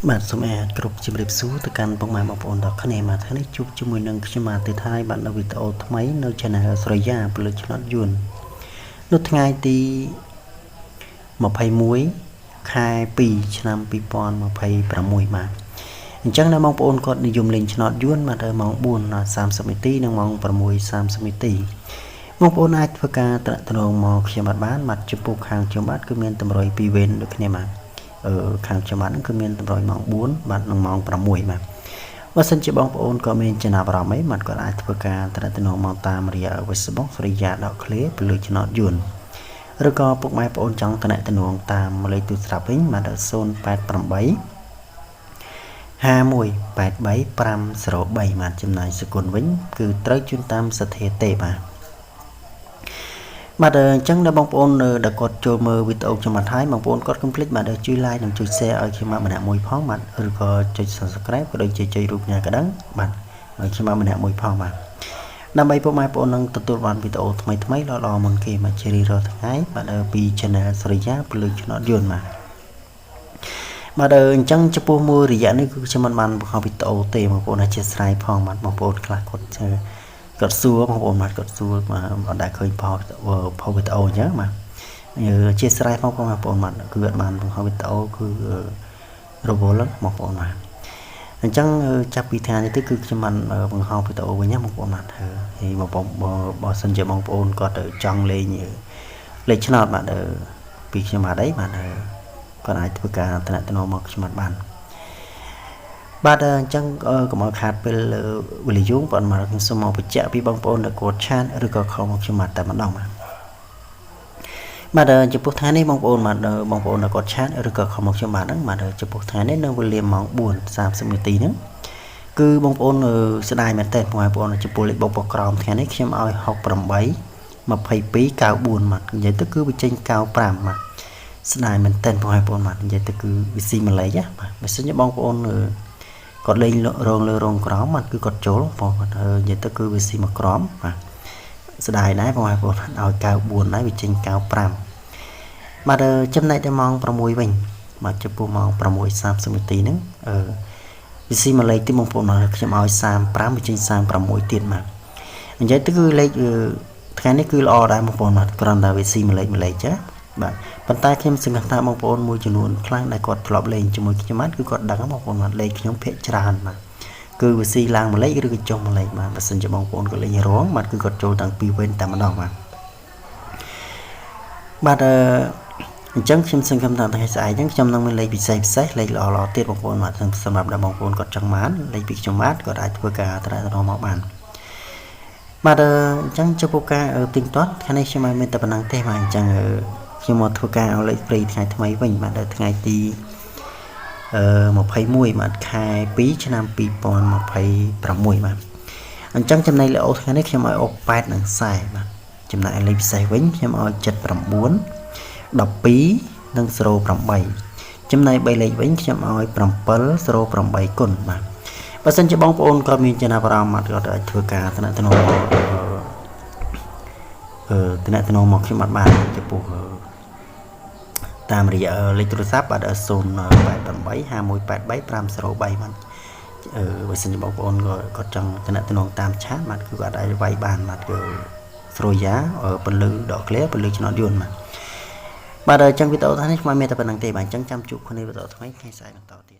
បាទសូមគ្រប់ជំរាបសួរទៅកាន់បងប្អូនបងប្អូនទាំងគ្នាមកថ្ងៃនេះជួបជាមួយនឹងខ្ញុំមកទីថៃបាននៅវីដេអូថ្មីនៅ Channel ស្រយាពលិឆ្នោតយួននៅថ្ងៃទី21ខែ2ឆ្នាំ2026បាទអញ្ចឹងណាបងប្អូនគាត់និយមលេងឆ្នោតយួនមកដល់ម៉ោង4:30នាទីនិងម៉ោង6:30នាទីបងប្អូនអាចធ្វើការត្រាក់ត្រងមកខ្ញុំបានចំពោះខាងខ្ញុំបាទគឺមានតម្រុយ2វេនដូចគ្នាបាទខាងខ្ញុំបាទគឺមានតម្រុយម៉ោង4បាទនិងម៉ោង6បាទបើសិនជាបងប្អូនក៏មានចំណាប់អារម្មណ៍អីបាទក៏អាចធ្វើការត្រាក់ត្រងមកតាមរយៈ Facebook ស្រីយ៉ាដកឃ្លេពលិឆ្នោតយួនឬក៏ពុកម៉ែបងប្អូនចង់ត្រាក់ត្រងតាមលេខទូរស័ព្ទវិញបាទ08851833503បាទចំណាយសគុណវិញគឺត្រូវជូនតាមសទ្ធាទេបាទបាទអញ្ចឹងដល់បងប្អូនដែលគាត់ចូលមើលវីដេអូខ្ញុំមកហើយបងប្អូនគាត់កុំភ្លេចបាទជួយ like និងជួយ share ឲ្យខ្ញុំម្នាក់មួយផងបាទឬក៏ចុច subscribe ក៏ដូចជាចុចរូបញ៉ាកណ្ដឹងបាទឲ្យខ្ញុំម្នាក់មួយផងបាទដើម្បីពុកម៉ែបងប្អូននឹងទទួលបានវីដេអូថ្មីៗល្អៗមុនគេមកជារៀងរាល់ថ្ងៃបាទពី Channel ស្រីយ៉ាពលិឆ្នោតយួនបាទអញ្ចឹងចំពោះមួយរយៈនេះគឺខ្ញុំមិនបានបង្ហោះវីដេអូទេបងប្អូនអធិស្ឋានផងបាទបងប្អូនខ្លះគាត់សួរបងប្អូនបាទគាត់សួរបាទអត់ដែលឃើញផុសវីដេអូអញ្ចឹងបាទអធិស្ឋានផងបងប្អូនបាទគឺអត់បានបង្ហោះវីដេអូគឺរវល់បងប្អូនបាទអញ្ចឹងចាប់ពីថ្ងៃនេះទៅគឺខ្ញុំបានបង្ហោះវីដេអូវិញណាបងប្អូនបាទហើយបងប្អូនបើសិនជាបងប្អូនគាត់ចង់លេងឆ្នោតបាទពីខ្ញុំបាទអីបាទគាត់អាចធ្វើការតំណែងមកខ្ញុំបានបាទអញ្ចឹងកុំឲ្យខាតពេលវេលាយូរបងប្អូនមកខ្ញុំសូមមកបញ្ជាក់ពីបងប្អូនដែលគាត់ឆាតឬក៏ខលមកខ្ញុំបាទតែម្ដងបាទចំពោះថ្ងៃនេះបងប្អូនបាទបងប្អូនដែលគាត់ឆាតឬក៏ខលមកខ្ញុំបាទហ្នឹងបាទចំពោះថ្ងៃនេះនៅវេលាម៉ោង4:30នាទីហ្នឹងគឺបងប្អូនស្ដាយមែនតើបងប្អូនចំពោះលេខបុកក្រោមថ្ងៃនេះខ្ញុំឲ្យ68 22 94បាទនិយាយទៅគឺវាចេញ95បាទស្ដាយមែនតើបងប្អូនបាទនិយាយទៅគឺវាស៊ីមួយលេខបាទបើសិនជាបងប្អូនគាត់លេងរងលើរងក្រោមបាទគឺគាត់ចូលបងគាត់និយាយទៅគឺវាស៊ីមកក្រោមបាទស្ដាយដែរបងប្អូនឲ្យ94ដែរវាចេញ95បាទចំណែកដល់ម៉ោង6វិញបាទចំពោះម៉ោង6:30នាទីហ្នឹងវាស៊ីមួយលេខទីបងប្អូនខ្ញុំឲ្យ35វាចេញ36ទៀតបាទនិយាយទៅគឺលេខថ្ងៃនេះគឺល្អដែរបងប្អូនបាទគ្រាន់តែវាស៊ីមួយលេខចាបាទប៉ុន្តែខ្ញុំសង្ឃឹមថាបងប្អូនមួយចំនួនខ្លះដែលគាត់ធ្លាប់លេងជាមួយខ្ញុំបាទគឺគាត់ដឹងបងប្អូនបាទលេខខ្ញុំភាគច្រើនបាទគឺវាស៊ីឡើងមួយលេខឬក៏ចុះមួយលេខបាទបើសិនជាបងប្អូនក៏លេងរងបាទគឺគាត់ចូលតាំងពីវេនតែម្ដងបាទអញ្ចឹងខ្ញុំសង្ឃឹមថាថ្ងៃស្អែកហ្នឹងខ្ញុំនឹងមានលេខពិសេសលេខល្អទៀតបងប្អូនបាទសម្រាប់ដល់បងប្អូនគាត់ចង់បានលេខពីខ្ញុំបាទគាត់អាចធ្វើការត្រាក់ត្រងមកបានបាទអញ្ចឹងចំពោះការទីងទាត់ថ្ងៃនេះខ្ញុំឲ្យមានតែប៉ុណ្ណឹងទេបាទអញ្ចឹងខ្ញុំមកធ្វើការឲ្យលេខព្រៃថ្ងៃថ្មីវិញបាទដល់ថ្ងៃទី21បាទខែ2ឆ្នាំ2026បាទអញ្ចឹងចំណែកលេខអូថ្ងៃនេះខ្ញុំឲ្យអុក8និង40បាទចំណែកលេខពិសេសវិញខ្ញុំឲ្យ79 12និង08ចំណែក3លេខវិញខ្ញុំឲ្យ708គុណបាទបើសិនជាបងប្អូនក៏មានចំណាប់អារម្មណ៍មកគាត់អាចធ្វើការតំណតំណងមកខ្ញុំបានចំពោះតាមរយៈលេខទូរស័ព្ទបាទ08851833503បាទបើសិនជាបងប្អូនគាត់ចង់តំណតំណងតាមឆាតបាទគឺគាត់អាចវាយបានបាទគឺស្រួយយ៉ាពលឺដកឃ្លៀពលឺឆ្នោតយួនបាទអញ្ចឹងវីដេអូនេះខ្ញុំមានតែប៉ុណ្្នឹងទេបាទអញ្ចឹងចាំជួបគ្នាវីដេអូថ្មីថ្ងៃស្អែកបន្តទៀត